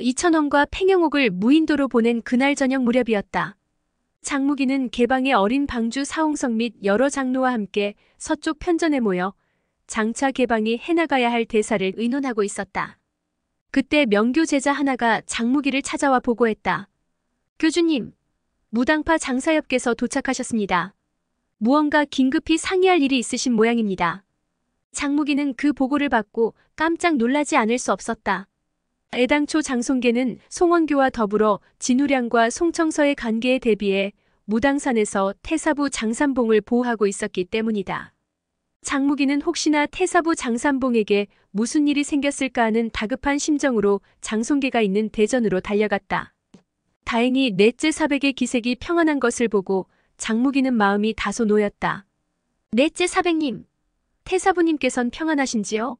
이천원과 팽영옥을 무인도로 보낸 그날 저녁 무렵이었다. 장무기는 개방의 어린 방주 사홍성 및 여러 장로와 함께 서쪽 편전에 모여 장차 개방이 해나가야 할 대사를 의논하고 있었다. 그때 명교 제자 하나가 장무기를 찾아와 보고했다. 교주님, 무당파 장사엽께서 도착하셨습니다. 무언가 긴급히 상의할 일이 있으신 모양입니다. 장무기는 그 보고를 받고 깜짝 놀라지 않을 수 없었다. 애당초 장송계는 송원교와 더불어 진우량과 송청서의 관계에 대비해 무당산에서 태사부 장산봉을 보호하고 있었기 때문이다. 장무기는 혹시나 태사부 장산봉에게 무슨 일이 생겼을까 하는 다급한 심정으로 장송계가 있는 대전으로 달려갔다. 다행히 넷째 사백의 기색이 평안한 것을 보고 장무기는 마음이 다소 놓였다. 넷째 사백님, 태사부님께선 평안하신지요?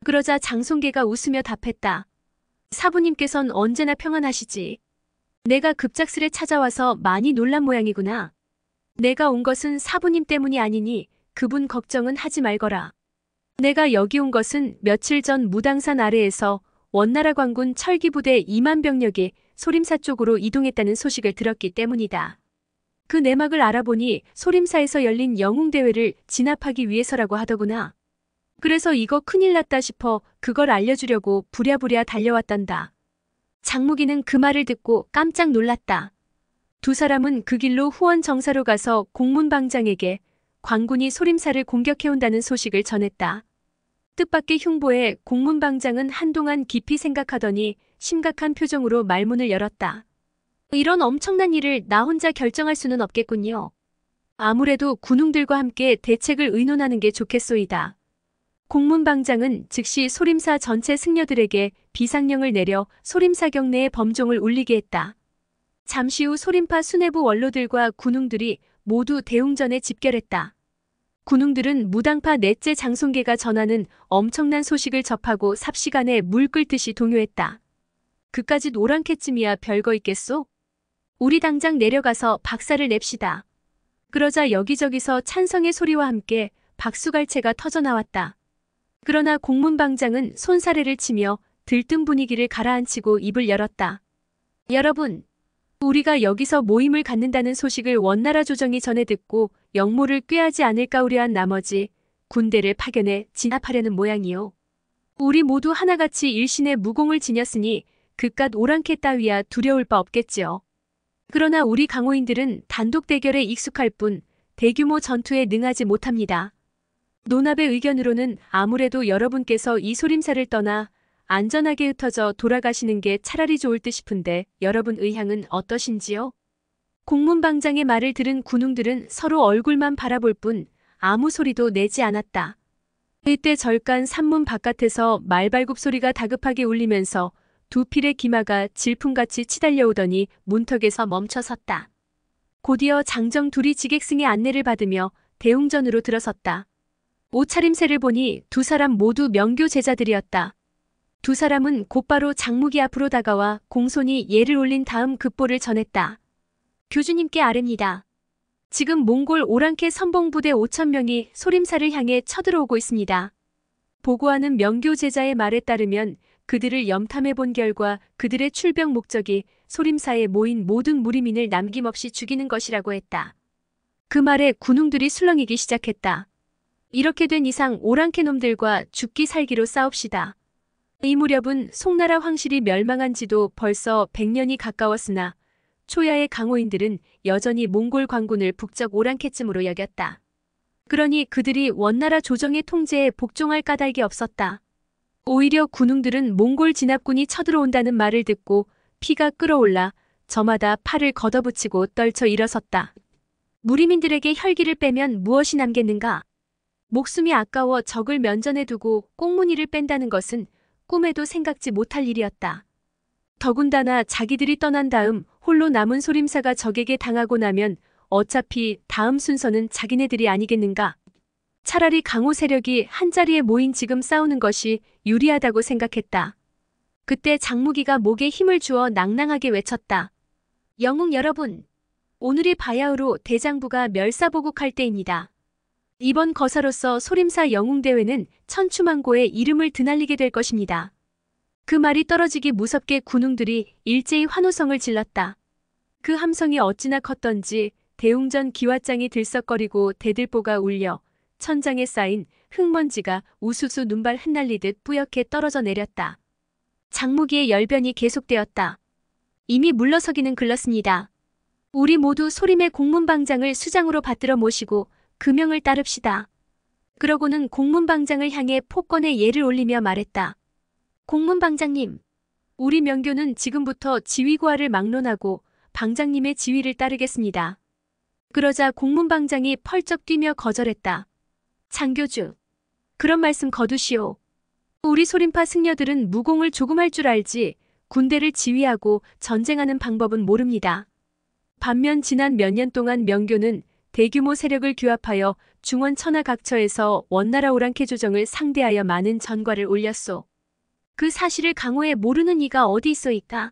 그러자 장송계가 웃으며 답했다. 사부님께선 언제나 평안하시지. 내가 급작스레 찾아와서 많이 놀란 모양이구나. 내가 온 것은 사부님 때문이 아니니 그분 걱정은 하지 말거라. 내가 여기 온 것은 며칠 전 무당산 아래에서 원나라 관군 철기부대 2만 병력이 소림사 쪽으로 이동했다는 소식을 들었기 때문이다. 그 내막을 알아보니 소림사에서 열린 영웅대회를 진압하기 위해서라고 하더구나. 그래서 이거 큰일 났다 싶어 그걸 알려주려고 부랴부랴 달려왔단다. 장무기는 그 말을 듣고 깜짝 놀랐다. 두 사람은 그 길로 후원 정사로 가서 공문방장에게 관군이 소림사를 공격해온다는 소식을 전했다. 뜻밖의 흉보에 공문방장은 한동안 깊이 생각하더니 심각한 표정으로 말문을 열었다. 이런 엄청난 일을 나 혼자 결정할 수는 없겠군요. 아무래도 군웅들과 함께 대책을 의논하는 게 좋겠소이다. 공문방장은 즉시 소림사 전체 승려들에게 비상령을 내려 소림사 경내의 범종을 울리게 했다. 잠시 후 소림파 수뇌부 원로들과 군웅들이 모두 대웅전에 집결했다. 군웅들은 무당파 넷째 장송계가 전하는 엄청난 소식을 접하고 삽시간에 물 끓듯이 동요했다. 그까짓 오랑캐쯤이야 별거 있겠소? 우리 당장 내려가서 박살을 냅시다. 그러자 여기저기서 찬성의 소리와 함께 박수갈채가 터져나왔다. 그러나 공문방장은 손사래를 치며 들뜬 분위기를 가라앉히고 입을 열었다. 여러분, 우리가 여기서 모임을 갖는다는 소식을 원나라 조정이 전해 듣고 영모를 꾀하지 않을까 우려한 나머지 군대를 파견해 진압하려는 모양이요. 우리 모두 하나같이 일신의 무공을 지녔으니 그깟 오랑캐 따위야 두려울 바 없겠지요. 그러나 우리 강호인들은 단독 대결에 익숙할 뿐 대규모 전투에 능하지 못합니다. 논합의 의견으로는 아무래도 여러분께서 이 소림사를 떠나 안전하게 흩어져 돌아가시는 게 차라리 좋을 듯 싶은데 여러분 의향은 어떠신지요? 공문방장의 말을 들은 군웅들은 서로 얼굴만 바라볼 뿐 아무 소리도 내지 않았다. 이때 절간 산문 바깥에서 말발굽 소리가 다급하게 울리면서 두 필의 기마가 질풍같이 치달려오더니 문턱에서 멈춰섰다. 곧이어 장정 둘이 지객승의 안내를 받으며 대웅전으로 들어섰다. 옷차림새를 보니 두 사람 모두 명교 제자들이었다. 두 사람은 곧바로 장무기 앞으로 다가와 공손히 예를 올린 다음 급보를 전했다. 교주님께 아뢰니다. 지금 몽골 오랑캐 선봉부대 5,000명이 소림사를 향해 쳐들어오고 있습니다. 보고하는 명교 제자의 말에 따르면 그들을 염탐해 본 결과 그들의 출병 목적이 소림사에 모인 모든 무리민을 남김없이 죽이는 것이라고 했다. 그 말에 군웅들이 술렁이기 시작했다. 이렇게 된 이상 오랑캐 놈들과 죽기 살기로 싸웁시다. 이 무렵은 송나라 황실이 멸망한 지도 벌써 100년이 가까웠으나 초야의 강호인들은 여전히 몽골 관군을 북적 오랑캐쯤으로 여겼다. 그러니 그들이 원나라 조정의 통제에 복종할 까닭이 없었다. 오히려 군웅들은 몽골 진압군이 쳐들어온다는 말을 듣고 피가 끓어올라 저마다 팔을 걷어붙이고 떨쳐 일어섰다. 무리민들에게 혈기를 빼면 무엇이 남겠는가? 목숨이 아까워 적을 면전에 두고 꽁무니를 뺀다는 것은 꿈에도 생각지 못할 일이었다. 더군다나 자기들이 떠난 다음 홀로 남은 소림사가 적에게 당하고 나면 어차피 다음 순서는 자기네들이 아니겠는가? 차라리 강호 세력이 한자리에 모인 지금 싸우는 것이 유리하다고 생각했다. 그때 장무기가 목에 힘을 주어 낭낭하게 외쳤다. 영웅 여러분, 오늘이 바야흐로 대장부가 멸사보국할 때입니다. 이번 거사로서 소림사 영웅대회는 천추만고의 이름을 드날리게 될 것입니다. 그 말이 떨어지기 무섭게 군웅들이 일제히 환호성을 질렀다. 그 함성이 어찌나 컸던지 대웅전 기와장이 들썩거리고 대들보가 울려 천장에 쌓인 흙먼지가 우수수 눈발 흩날리듯 뿌옇게 떨어져 내렸다. 장무기의 열변이 계속되었다. 이미 물러서기는 글렀습니다. 우리 모두 소림의 공문방장을 수장으로 받들어 모시고 그 명을 따릅시다. 그러고는 공문방장을 향해 폭권의 예를 올리며 말했다. 공문방장님, 우리 명교는 지금부터 지휘고하를 막론하고 방장님의 지휘를 따르겠습니다. 그러자 공문방장이 펄쩍 뛰며 거절했다. 장교주, 그런 말씀 거두시오. 우리 소림파 승려들은 무공을 조금 할 줄 알지 군대를 지휘하고 전쟁하는 방법은 모릅니다. 반면 지난 몇 년 동안 명교는 대규모 세력을 규합하여 중원 천하 각처에서 원나라 오랑캐 조정을 상대하여 많은 전과를 올렸소. 그 사실을 강호에 모르는 이가 어디 있소이까?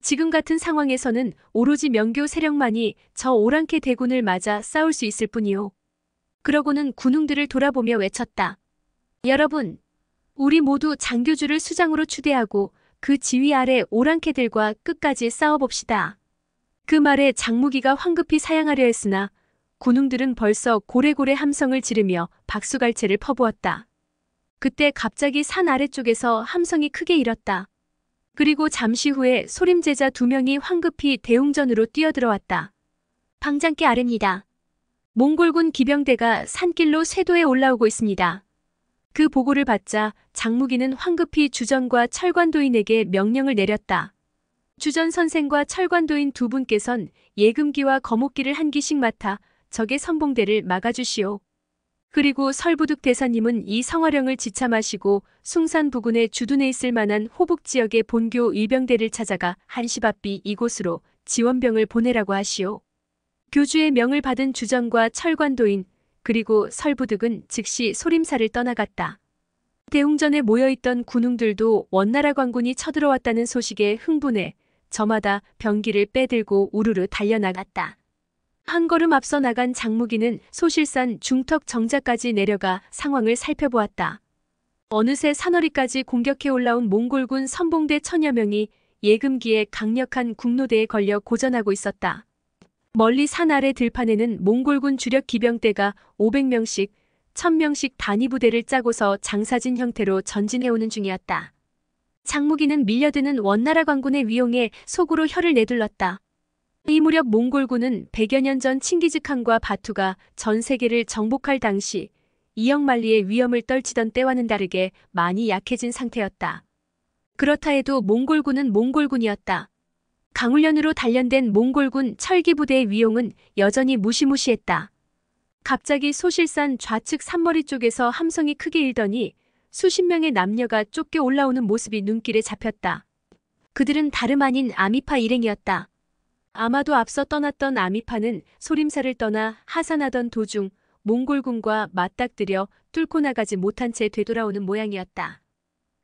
지금 같은 상황에서는 오로지 명교 세력만이 저 오랑캐 대군을 맞아 싸울 수 있을 뿐이오. 그러고는 군웅들을 돌아보며 외쳤다. 여러분, 우리 모두 장교주를 수장으로 추대하고 그 지휘 아래 오랑캐들과 끝까지 싸워봅시다. 그 말에 장무기가 황급히 사양하려 했으나 군웅들은 벌써 고래고래 함성을 지르며 박수갈채를 퍼부었다. 그때 갑자기 산 아래쪽에서 함성이 크게 일었다. 그리고 잠시 후에 소림제자 2명이 황급히 대웅전으로 뛰어들어왔다. 방장께 아뢰입니다. 몽골군 기병대가 산길로 쇄도에 올라오고 있습니다. 그 보고를 받자 장무기는 황급히 주전과 철관도인에게 명령을 내렸다. 주전 선생과 철관도인 2분께선 예금기와 거목기를 한 기씩 맡아 적의 선봉대를 막아주시오. 그리고 설부득 대사님은 이 성화령을 지참하시고 숭산 부근에 주둔해 있을 만한 호북 지역의 본교 의병대를 찾아가 한시 앞비 이곳으로 지원병을 보내라고 하시오. 교주의 명을 받은 주전과 철관도인 그리고 설부득은 즉시 소림사를 떠나갔다. 대웅전에 모여있던 군웅들도 원나라 관군이 쳐들어왔다는 소식에 흥분해 저마다 병기를 빼들고 우르르 달려나갔다. 한 걸음 앞서 나간 장무기는 소실산 중턱 정자까지 내려가 상황을 살펴보았다. 어느새 산허리까지 공격해 올라온 몽골군 선봉대 1000여 명이 예금기의 강력한 국노대에 걸려 고전하고 있었다. 멀리 산 아래 들판에는 몽골군 주력 기병대가 500명씩, 1000명씩 단위 부대를 짜고서 장사진 형태로 전진해오는 중이었다. 장무기는 밀려드는 원나라 관군의 위용에 속으로 혀를 내둘렀다. 이 무렵 몽골군은 100여 년 전 칭기즈칸과 바투가 전 세계를 정복할 당시 이역만리의 위험을 떨치던 때와는 다르게 많이 약해진 상태였다. 그렇다 해도 몽골군은 몽골군이었다. 강훈련으로 단련된 몽골군 철기부대의 위용은 여전히 무시무시했다. 갑자기 소실산 좌측 산머리 쪽에서 함성이 크게 일더니 수십 명의 남녀가 쫓겨 올라오는 모습이 눈길에 잡혔다. 그들은 다름 아닌 아미파 일행이었다. 아마도 앞서 떠났던 아미파는 소림사를 떠나 하산하던 도중 몽골군과 맞닥뜨려 뚫고 나가지 못한 채 되돌아오는 모양이었다.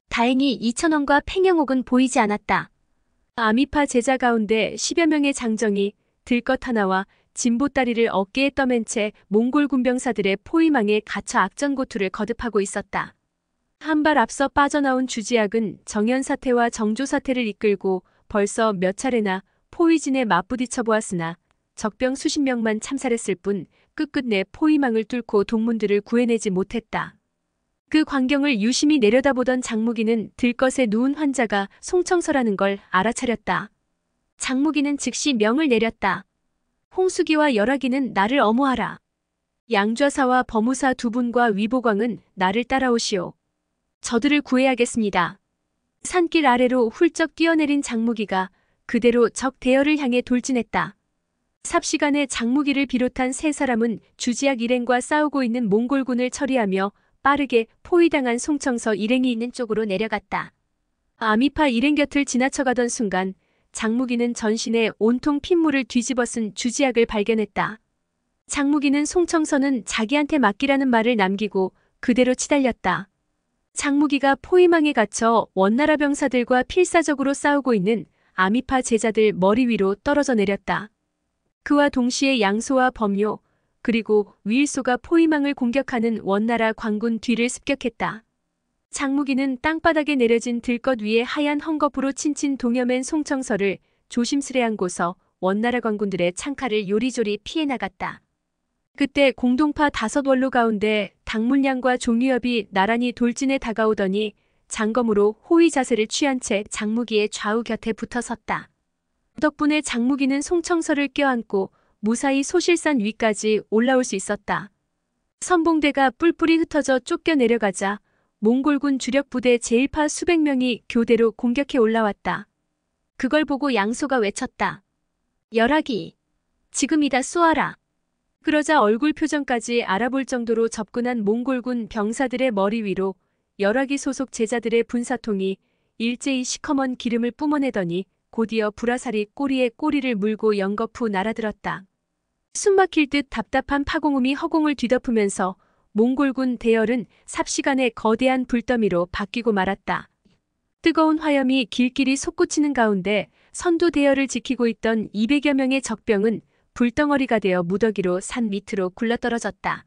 다행히 이천원과 팽영옥은 보이지 않았다. 아미파 제자 가운데 10여 명의 장정이 들것 하나와 진보다리를 어깨에 떠맨 채 몽골 군병사들의 포위망에 갇혀 악전고투를 거듭하고 있었다. 한 발 앞서 빠져나온 주지학은 정연사태와 정조사태를 이끌고 벌써 몇 차례나 포위진에 맞부딪혀 보았으나 적병 수십 명만 참살했을 뿐 끝끝내 포위망을 뚫고 동문들을 구해내지 못했다. 그 광경을 유심히 내려다보던 장무기는 들것에 누운 환자가 송청서라는 걸 알아차렸다. 장무기는 즉시 명을 내렸다. 홍수기와 열하기는 나를 엄호하라. 양좌사와 범우사 2분과 위보광은 나를 따라오시오. 저들을 구해야겠습니다. 산길 아래로 훌쩍 뛰어내린 장무기가 그대로 적 대열을 향해 돌진했다. 삽시간에 장무기를 비롯한 3사람은 주지학 일행과 싸우고 있는 몽골군을 처리하며 빠르게 포위당한 송청서 일행이 있는 쪽으로 내려갔다. 아미파 일행 곁을 지나쳐가던 순간 장무기는 전신에 온통 핏물을 뒤집어 쓴 주지학을 발견했다. 장무기는 송청서는 자기한테 맡기라는 말을 남기고 그대로 치달렸다. 장무기가 포위망에 갇혀 원나라 병사들과 필사적으로 싸우고 있는 아미파 제자들 머리 위로 떨어져 내렸다. 그와 동시에 양소와 범요 그리고 위일소가 포위망을 공격하는 원나라 관군 뒤를 습격했다. 장무기는 땅바닥에 내려진 들것 위에 하얀 헝겊으로 친친 동여맨 송청서를 조심스레 안고서 원나라 관군들의 창칼을 요리조리 피해 나갔다. 그때 공동파 5원로 가운데 당문량과 종유엽이 나란히 돌진해 다가오더니 장검으로 호위 자세를 취한 채 장무기의 좌우 곁에 붙어 섰다. 덕분에 장무기는 송청서를 껴안고 무사히 소실산 위까지 올라올 수 있었다. 선봉대가 뿔뿔이 흩어져 쫓겨 내려가자 몽골군 주력 부대 제1파 수백 명이 교대로 공격해 올라왔다. 그걸 보고 양소가 외쳤다. 열하기, 지금이다 쏘아라. 그러자 얼굴 표정까지 알아볼 정도로 접근한 몽골군 병사들의 머리 위로 열하기 소속 제자들의 분사통이 일제히 시커먼 기름을 뿜어내더니 곧이어 불화살이 꼬리에 꼬리를 물고 연거푸 날아들었다. 숨막힐 듯 답답한 파공음이 허공을 뒤덮으면서 몽골군 대열은 삽시간에 거대한 불더미로 바뀌고 말았다. 뜨거운 화염이 길길이 솟구치는 가운데 선두 대열을 지키고 있던 200여 명의 적병은 불덩어리가 되어 무더기로 산 밑으로 굴러떨어졌다.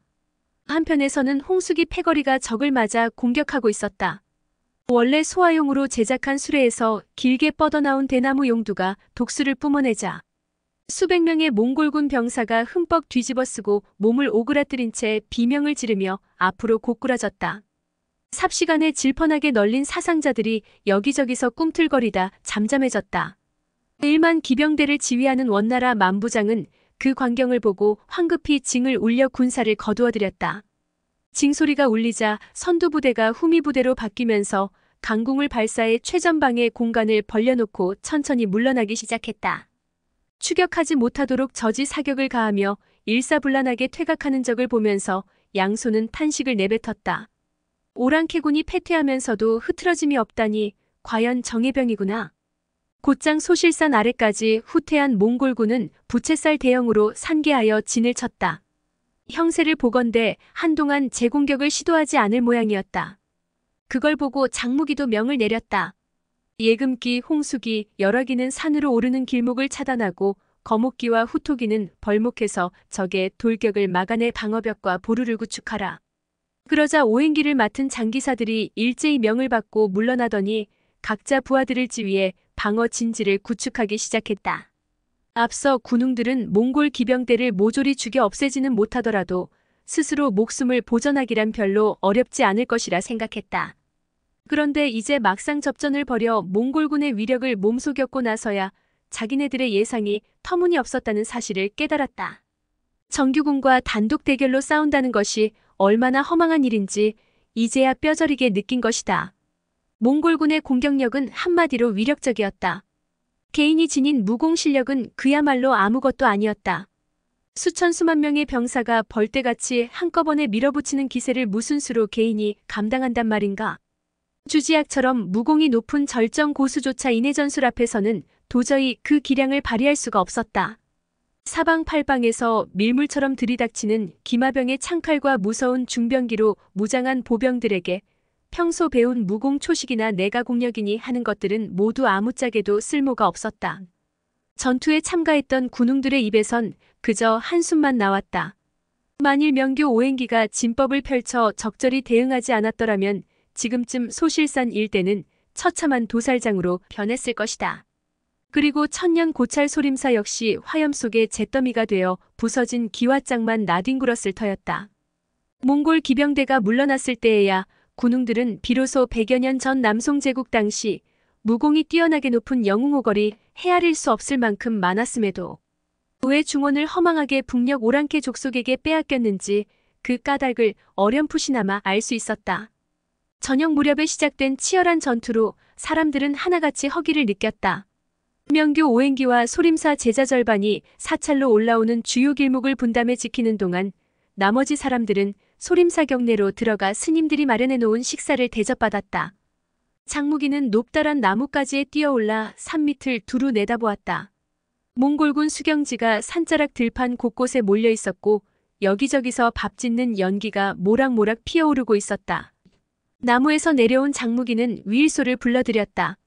한편에서는 홍수기 패거리가 적을 맞아 공격하고 있었다. 원래 소화용으로 제작한 수레에서 길게 뻗어나온 대나무 용두가 독수를 뿜어내자 수백 명의 몽골군 병사가 흠뻑 뒤집어쓰고 몸을 오그라뜨린 채 비명을 지르며 앞으로 고꾸라졌다. 삽시간에 질펀하게 널린 사상자들이 여기저기서 꿈틀거리다 잠잠해졌다. 1만 기병대를 지휘하는 원나라 만부장은 그 광경을 보고 황급히 징을 울려 군사를 거두어들였다. 징소리가 울리자 선두부대가 후미부대로 바뀌면서 강궁을 발사해 최전방의 공간을 벌려놓고 천천히 물러나기 시작했다. 추격하지 못하도록 저지 사격을 가하며 일사불란하게 퇴각하는 적을 보면서 양소는 탄식을 내뱉었다. 오랑캐군이 패퇴하면서도 흐트러짐이 없다니 과연 정예병이구나. 곧장 소실산 아래까지 후퇴한 몽골군은 부채살 대형으로 산계하여 진을 쳤다. 형세를 보건대 한동안 재공격을 시도하지 않을 모양이었다. 그걸 보고 장무기도 명을 내렸다. 예금기, 홍수기, 열화기는 산으로 오르는 길목을 차단하고 거목기와 후토기는 벌목해서 적의 돌격을 막아내 방어벽과 보루를 구축하라. 그러자 오행기를 맡은 장기사들이 일제히 명을 받고 물러나더니 각자 부하들을 지휘해 방어 진지를 구축하기 시작했다. 앞서 군웅들은 몽골 기병대를 모조리 죽여 없애지는 못하더라도 스스로 목숨을 보전하기란 별로 어렵지 않을 것이라 생각했다. 그런데 이제 막상 접전을 벌여 몽골군의 위력을 몸속였고 나서야 자기네들의 예상이 터무니없었다는 사실을 깨달았다. 정규군과 단독 대결로 싸운다는 것이 얼마나 허망한 일인지 이제야 뼈저리게 느낀 것이다. 몽골군의 공격력은 한마디로 위력적이었다. 개인이 지닌 무공 실력은 그야말로 아무것도 아니었다. 수천 수만 명의 병사가 벌떼같이 한꺼번에 밀어붙이는 기세를 무슨 수로 개인이 감당한단 말인가. 주지학처럼 무공이 높은 절정 고수조차 인해전술 앞에서는 도저히 그 기량을 발휘할 수가 없었다. 사방팔방에서 밀물처럼 들이닥치는 기마병의 창칼과 무서운 중병기로 무장한 보병들에게 평소 배운 무공 초식이나 내가 공력이니 하는 것들은 모두 아무짝에도 쓸모가 없었다. 전투에 참가했던 군웅들의 입에선 그저 한숨만 나왔다. 만일 명교 오행기가 진법을 펼쳐 적절히 대응하지 않았더라면 지금쯤 소실산 일대는 처참한 도살장으로 변했을 것이다. 그리고 천년 고찰 소림사 역시 화염 속의 잿더미가 되어 부서진 기와장만 나뒹굴었을 터였다. 몽골 기병대가 물러났을 때에야 군웅들은 비로소 100여 년 전 남송제국 당시 무공이 뛰어나게 높은 영웅호걸이 헤아릴 수 없을 만큼 많았음에도 왜 중원을 허망하게 북녘 오랑캐 족속에게 빼앗겼는지 그 까닭을 어렴풋이나마 알 수 있었다. 저녁 무렵에 시작된 치열한 전투로 사람들은 하나같이 허기를 느꼈다. 명교 오행기와 소림사 제자 절반이 사찰로 올라오는 주요 길목을 분담해 지키는 동안 나머지 사람들은 소림사 경내로 들어가 스님들이 마련해 놓은 식사를 대접받았다. 장무기는 높다란 나뭇가지에 뛰어올라 산 밑을 두루 내다보았다. 몽골군 수경지가 산자락 들판 곳곳에 몰려 있었고 여기저기서 밥 짓는 연기가 모락모락 피어오르고 있었다. 나무에서 내려온 장무기는 위일소를 불러들였다.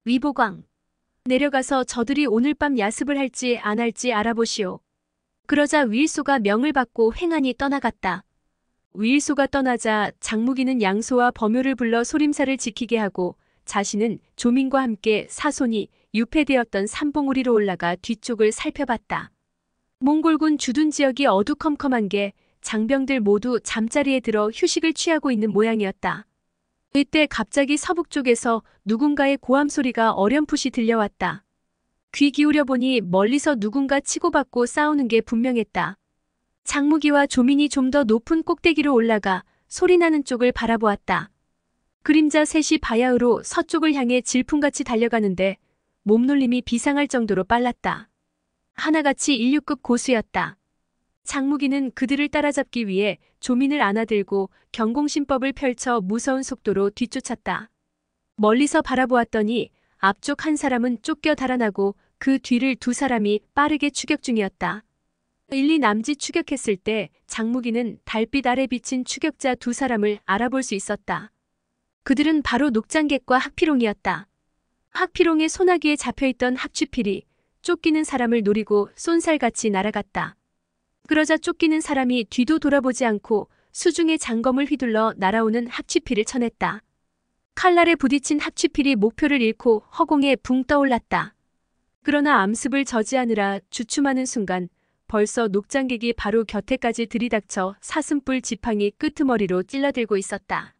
위보광, 내려가서 저들이 오늘 밤 야습을 할지 안 할지 알아보시오. 그러자 위일소가 명을 받고 횡하니 떠나갔다. 위일소가 떠나자 장무기는 양소와 범효를 불러 소림사를 지키게 하고 자신은 조민과 함께 사손이 유폐되었던 삼봉우리로 올라가 뒤쪽을 살펴봤다. 몽골군 주둔 지역이 어두컴컴한 게 장병들 모두 잠자리에 들어 휴식을 취하고 있는 모양이었다. 이때 갑자기 서북 쪽에서 누군가의 고함 소리가 어렴풋이 들려왔다. 귀 기울여 보니 멀리서 누군가 치고받고 싸우는 게 분명했다. 장무기와 조민이 좀 더 높은 꼭대기로 올라가 소리나는 쪽을 바라보았다. 그림자 셋이 바야흐로 서쪽을 향해 질풍같이 달려가는데 몸놀림이 비상할 정도로 빨랐다. 하나같이 인류급 고수였다. 장무기는 그들을 따라잡기 위해 조민을 안아들고 경공신법을 펼쳐 무서운 속도로 뒤쫓았다. 멀리서 바라보았더니 앞쪽 한 사람은 쫓겨 달아나고 그 뒤를 두 사람이 빠르게 추격 중이었다. 일리 남짓 추격했을 때 장무기는 달빛 아래 비친 추격자 두 사람을 알아볼 수 있었다. 그들은 바로 녹장객과 학피롱이었다. 학피롱의 소나기에 잡혀있던 학취필이 쫓기는 사람을 노리고 쏜살같이 날아갔다. 그러자 쫓기는 사람이 뒤도 돌아보지 않고 수중의 장검을 휘둘러 날아오는 학취필을 쳐냈다. 칼날에 부딪힌 학취필이 목표를 잃고 허공에 붕 떠올랐다. 그러나 암습을 저지하느라 주춤하는 순간 벌써 녹장객이 바로 곁에까지 들이닥쳐 사슴뿔 지팡이 끄트머리로 찔러들고 있었다.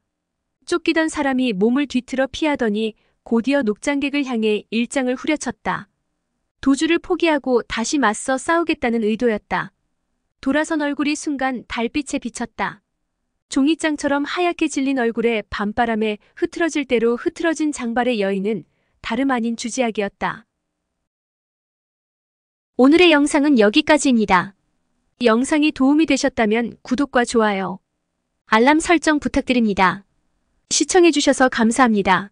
쫓기던 사람이 몸을 뒤틀어 피하더니 곧이어 녹장객을 향해 일장을 후려쳤다. 도주를 포기하고 다시 맞서 싸우겠다는 의도였다. 돌아선 얼굴이 순간 달빛에 비쳤다. 종이장처럼 하얗게 질린 얼굴에 밤바람에 흐트러질 대로 흐트러진 장발의 여인은 다름 아닌 주지약이었다. 오늘의 영상은 여기까지입니다. 영상이 도움이 되셨다면 구독과 좋아요, 알람 설정 부탁드립니다. 시청해주셔서 감사합니다.